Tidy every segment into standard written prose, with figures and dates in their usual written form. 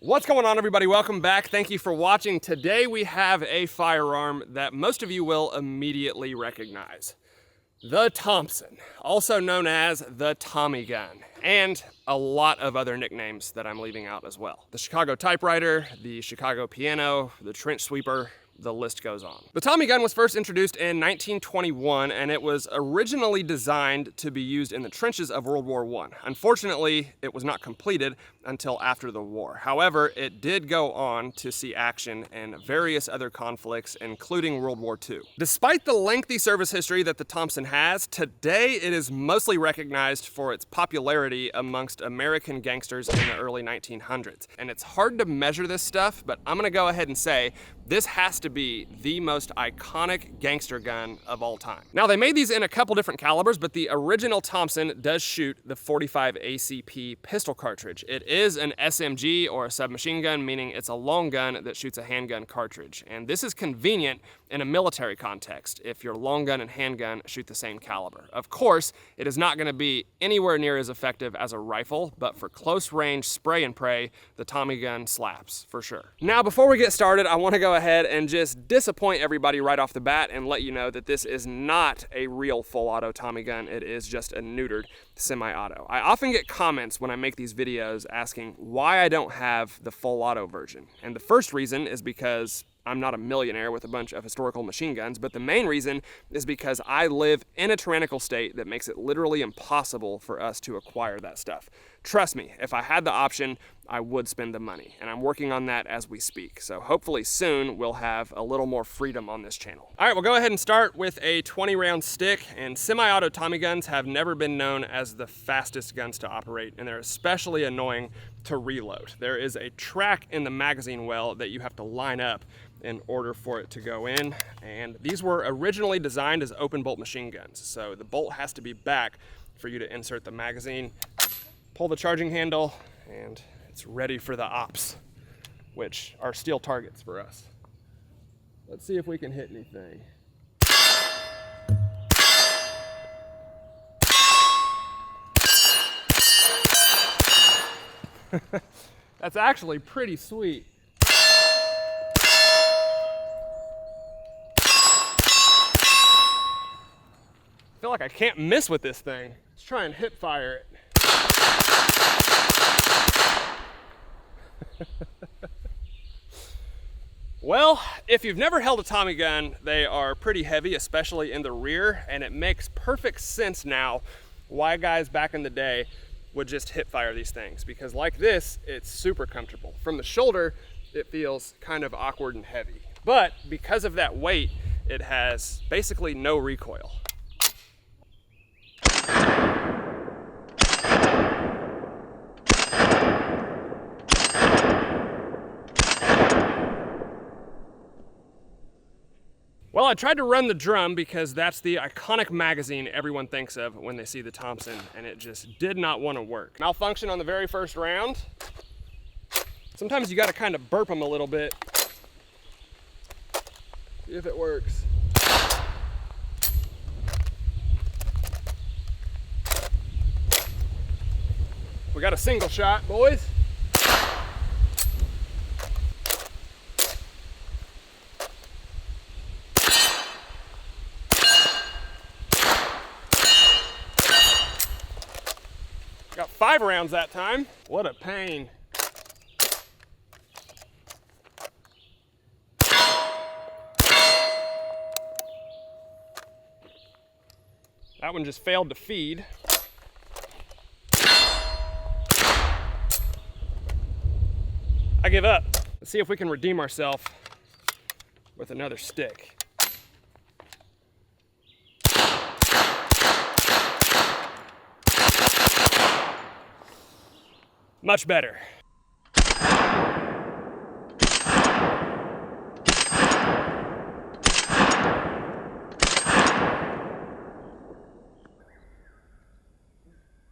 What's going on, everybody? Welcome back. Thank you for watching. Today we have a firearm that most of you will immediately recognize. The Thompson, also known as the Tommy gun, and a lot of other nicknames that I'm leaving out as well. The Chicago typewriter, the Chicago piano, the trench sweeper, the list goes on. The Tommy gun was first introduced in 1921, and it was originally designed to be used in the trenches of World War I. Unfortunately, it was not completed until after the war. However, it did go on to see action in various other conflicts, including World War II. Despite the lengthy service history that the Thompson has, today it is mostly recognized for its popularity amongst American gangsters in the early 1900s. And it's hard to measure this stuff, but I'm gonna go ahead and say this has to be the most iconic gangster gun of all time. Now, they made these in a couple different calibers, but the original Thompson does shoot the .45 ACP pistol cartridge. It is an SMG, or a submachine gun, meaning it's a long gun that shoots a handgun cartridge. And this is convenient in a military context if your long gun and handgun shoot the same caliber. Of course, it is not gonna be anywhere near as effective as a rifle, but for close range spray and pray, the Tommy gun slaps for sure. Now, before we get started, I wanna go ahead and just disappoint everybody right off the bat and let you know that this is not a real full auto Tommy gun. It is just a neutered semi-auto. I often get comments when I make these videos asking why I don't have the full auto version. And the first reason is because I'm not a millionaire with a bunch of historical machine guns, but the main reason is because I live in a tyrannical state that makes it literally impossible for us to acquire that stuff. Trust me, if I had the option, I would spend the money, and I'm working on that as we speak. So hopefully soon we'll have a little more freedom on this channel. All right, we'll go ahead and start with a 20-round stick, and semi-auto Tommy guns have never been known as the fastest guns to operate, and they're especially annoying to reload. There is a track in the magazine well that you have to line up in order for it to go in, and these were originally designed as open bolt machine guns, so the bolt has to be back for you to insert the magazine, pull the charging handle, and it's ready for the ops, which are steel targets for us. Let's see if we can hit anything. That's actually pretty sweet. I feel like I can't miss with this thing. Let's try and hip fire it. Well, if you've never held a Tommy gun, they are pretty heavy, especially in the rear, and it makes perfect sense now why guys back in the day would just hip fire these things, because like this, it's super comfortable. From the shoulder, it feels kind of awkward and heavy. But because of that weight, it has basically no recoil. Well, I tried to run the drum because that's the iconic magazine everyone thinks of when they see the Thompson, and it just did not want to work. Malfunction on the very first round. Sometimes you got to kind of burp them a little bit. See if it works. We got a single shot, boys. Got 5 rounds that time. What a pain. That one just failed to feed. I give up. Let's see if we can redeem ourselves with another stick. Much better.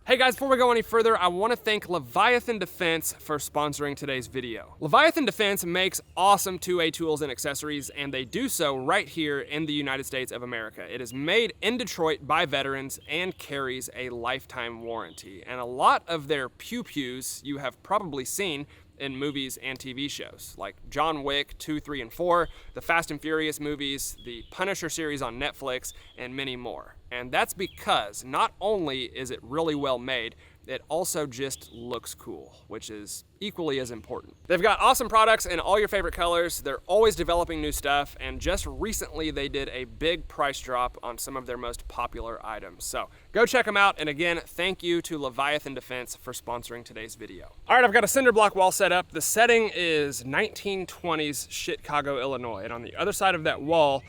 Hey guys, before we go any further, I want to thank Leviathan Defense for sponsoring today's video. Leviathan Defense makes awesome 2A tools and accessories, and they do so right here in the United States of America. It is made in Detroit by veterans and carries a lifetime warranty. And a lot of their pew-pews you have probably seen in movies and TV shows, like John Wick 2, 3, and 4, the Fast and Furious movies, the Punisher series on Netflix, and many more. And that's because not only is it really well made, it also just looks cool, which is equally as important. They've got awesome products in all your favorite colors. They're always developing new stuff, and just recently they did a big price drop on some of their most popular items. So go check them out, and again, thank you to Leviathan Defense for sponsoring today's video. All right, I've got a cinder block wall set up. The setting is 1920s Chicago, Illinois, and on the other side of that wall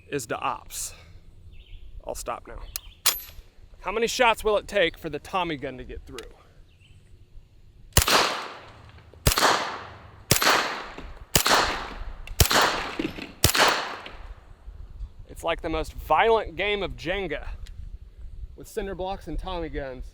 is the ops. I'll stop now. How many shots will it take for the Tommy gun to get through? It's like the most violent game of Jenga with cinder blocks and Tommy guns.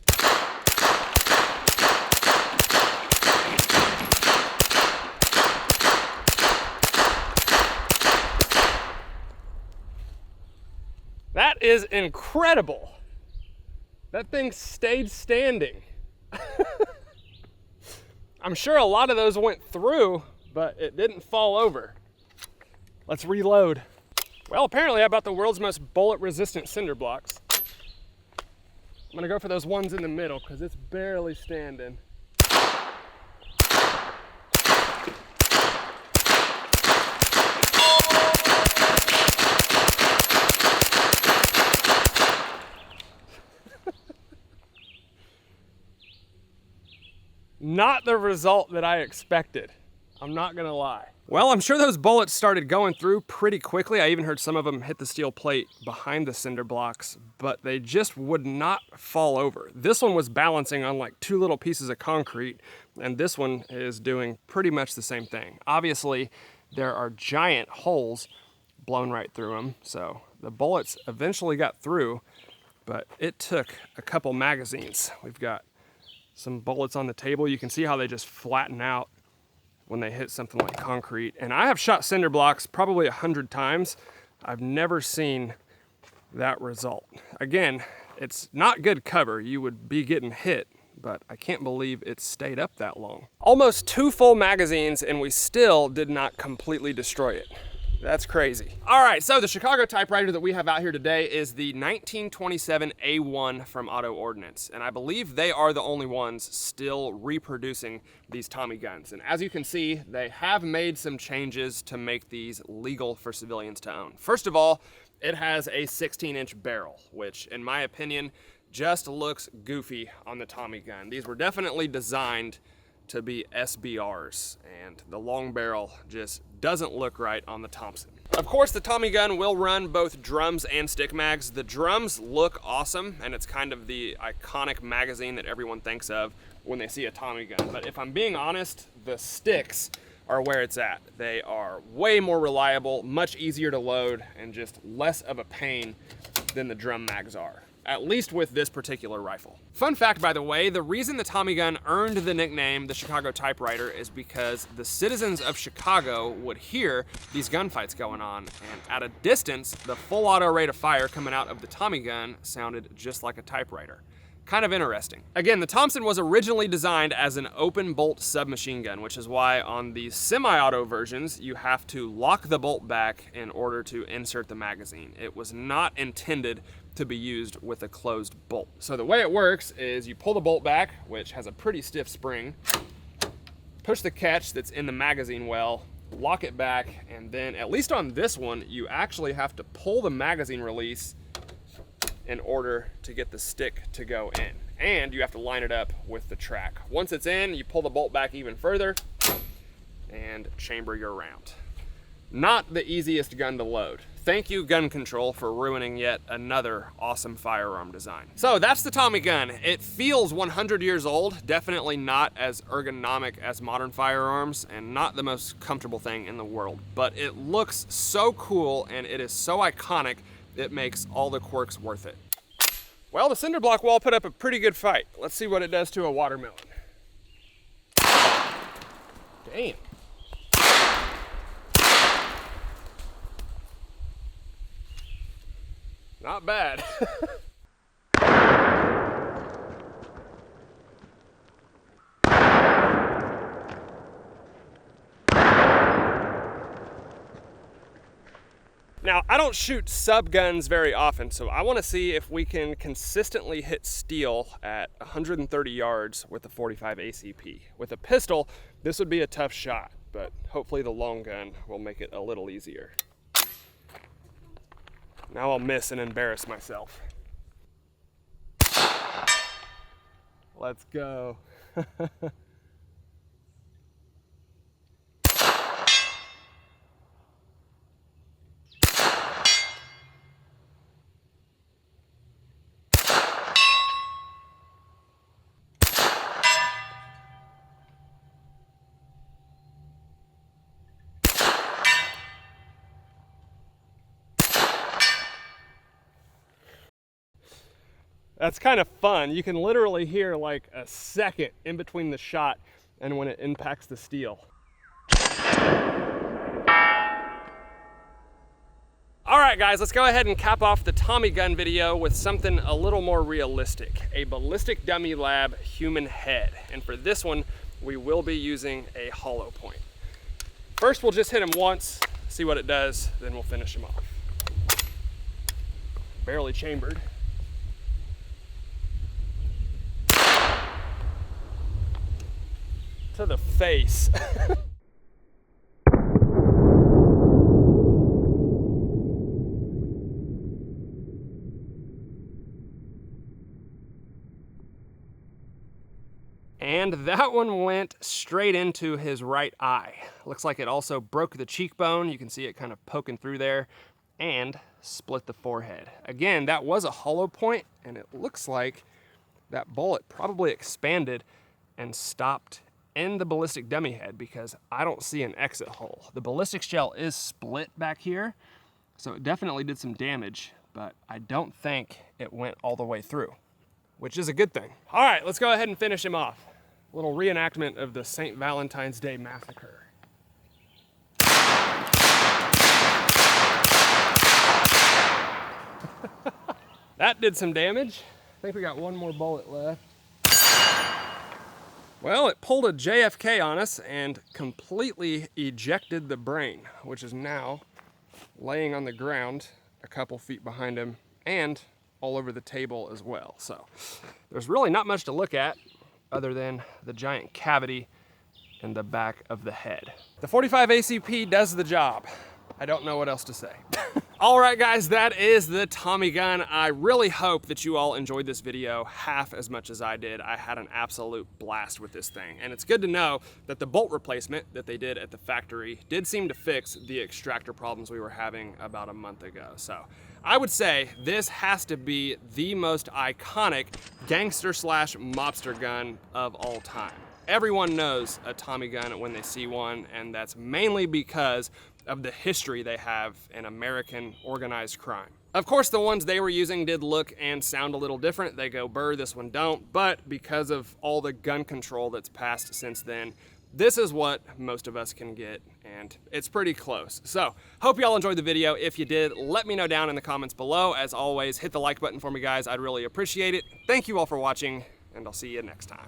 That is incredible. That thing stayed standing. I'm sure a lot of those went through, but it didn't fall over. Let's reload. Well, apparently I bought the world's most bullet-resistant cinder blocks. I'm gonna go for those ones in the middle because it's barely standing. Not the result that I expected. I'm not gonna lie. Well, I'm sure those bullets started going through pretty quickly. I even heard some of them hit the steel plate behind the cinder blocks, but they just would not fall over. This one was balancing on like two little pieces of concrete, and this one is doing pretty much the same thing. Obviously, there are giant holes blown right through them, so the bullets eventually got through, but it took a couple magazines. We've got some bullets on the table. You can see how they just flatten out when they hit something like concrete. And I have shot cinder blocks probably 100 times. I've never seen that result. Again, it's not good cover. You would be getting hit, but I can't believe it stayed up that long. Almost 2 full magazines and we still did not completely destroy it. That's crazy. All right, so the Chicago typewriter that we have out here today is the 1927 A1 from Auto Ordnance, and I believe they are the only ones still reproducing these Tommy guns. And as you can see, they have made some changes to make these legal for civilians to own. First of all, it has a 16-inch barrel, which in my opinion just looks goofy on the Tommy gun. These were definitely designed to be SBRs, and the long barrel just doesn't look right on the Thompson. Of course, the Tommy gun will run both drums and stick mags. The drums look awesome, and it's kind of the iconic magazine that everyone thinks of when they see a Tommy gun. But if I'm being honest, the sticks are where it's at. They are way more reliable, much easier to load, and just less of a pain than the drum mags are, at least with this particular rifle. Fun fact, by the way, the reason the Tommy gun earned the nickname the Chicago typewriter is because the citizens of Chicago would hear these gunfights going on, and at a distance, the full auto rate of fire coming out of the Tommy gun sounded just like a typewriter. Kind of interesting. Again, the Thompson was originally designed as an open bolt submachine gun, which is why on the semi-auto versions, you have to lock the bolt back in order to insert the magazine. It was not intended to be used with a closed bolt. So the way it works is you pull the bolt back, which has a pretty stiff spring, push the catch that's in the magazine well, lock it back, and then, at least on this one, you actually have to pull the magazine release in order to get the stick to go in. And you have to line it up with the track. Once it's in, you pull the bolt back even further and chamber your round. Not the easiest gun to load. Thank you, Gun Control, for ruining yet another awesome firearm design. So that's the Tommy gun. It feels 100 years old, definitely not as ergonomic as modern firearms, and not the most comfortable thing in the world, but it looks so cool and it is so iconic, it makes all the quirks worth it. Well, the cinder block wall put up a pretty good fight. Let's see what it does to a watermelon. Damn. Not bad. Now, I don't shoot sub guns very often, so I want to see if we can consistently hit steel at 130 yards with the 45 ACP. With a pistol, this would be a tough shot, but hopefully the long gun will make it a little easier. Now I'll miss and embarrass myself. Let's go. That's kind of fun. You can literally hear like a second in between the shot and when it impacts the steel. All right, guys, let's go ahead and cap off the Tommy gun video with something a little more realistic, a Ballistic Dummy Lab human head. And for this one, we will be using a hollow point. First, we'll just hit him once, see what it does, then we'll finish him off. Barely chambered. To the face. And that one went straight into his right eye. Looks like it also broke the cheekbone. You can see it kind of poking through there and split the forehead. Again, that was a hollow point, and it looks like that bullet probably expanded and stopped in the ballistic dummy head because I don't see an exit hole. The ballistic shell is split back here, so it definitely did some damage, but I don't think it went all the way through, which is a good thing. All right, let's go ahead and finish him off. A little reenactment of the St. Valentine's Day massacre. That did some damage. I think we got one more bullet left. Well, it pulled a JFK on us and completely ejected the brain, which is now laying on the ground a couple feet behind him and all over the table as well. So there's really not much to look at other than the giant cavity in the back of the head. The 45 ACP does the job. I don't know what else to say. All right, guys, that is the Tommy gun. I really hope that you all enjoyed this video half as much as I did. I had an absolute blast with this thing. And it's good to know that the bolt replacement that they did at the factory did seem to fix the extractor problems we were having about a month ago. So I would say this has to be the most iconic gangster slash mobster gun of all time. Everyone knows a Tommy gun when they see one, and that's mainly because of the history they have in American organized crime. Of course, the ones they were using did look and sound a little different. They go burr, this one don't, but because of all the gun control that's passed since then, this is what most of us can get, and it's pretty close. So, hope y'all enjoyed the video. If you did, let me know down in the comments below. As always, hit the like button for me, guys. I'd really appreciate it. Thank you all for watching, and I'll see you next time.